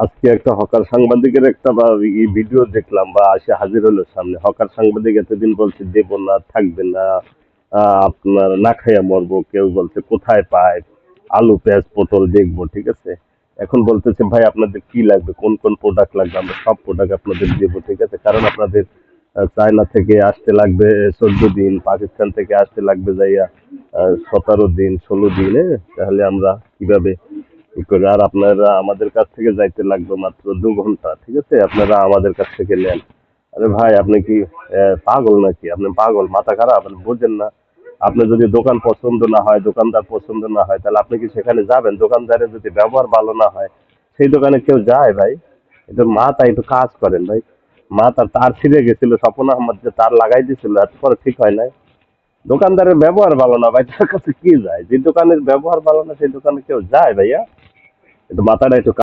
আজকে একটা হকার সাংবাদিকের একটা ভিডিও দেখলাম বা আসে হাজির হলো সামনে। হকার সাংবাদিক এতদিন বলছে দেব না, থাকবে না, আপনার না খাইয়া মরবো। কেউ বলছে কোথায় পায়, আলু পেঁয়াজ পটল দেখবো, ঠিক আছে। এখন বলতেছে ভাই আপনাদের কি লাগবে, কোন কোন প্রোডাক্ট লাগবে, আমরা সব প্রোডাক্ট আপনাদের দেবো, ঠিক আছে। কারণ আপনাদের চায়না থেকে আসতে লাগবে 14 দিন, পাকিস্তান থেকে আসতে লাগবে যাইয়া 17 দিন 16 দিন। তাহলে আমরা কিভাবে কি করে? আর আপনারা আমাদের কাছ থেকে যাইতে লাগবে মাত্র 2 ঘন্টা, ঠিক আছে। আপনারা আমাদের কাছ থেকে নেন। আরে ভাই আপনি কি পাগল নাকি? আপনি পাগল, মাথা খারাপ, আপনি বোঝেন না? আপনার যদি দোকান পছন্দ না হয়, দোকানদার পছন্দ না হয়, তাহলে আপনি কি সেখানে যাবেন? দোকানদারের যদি ব্যবহার ভালো না হয়, সেই দোকানে কেউ যায় ভাই? একটু মাথা একটু কাজ করেন ভাই। মাথা তার ছিঁড়ে গেছিল, স্বপন আহমদ যে তার লাগাই দিছিল, এরপরে ঠিক হয় নাই। দোকানদারের ব্যবহার ভালো না ভাই, তার কাছে কি যায়? যে দোকানের ব্যবহার ভালো না সেই দোকানে কেউ যায় ভাইয়া? একটু মাথাটা একটু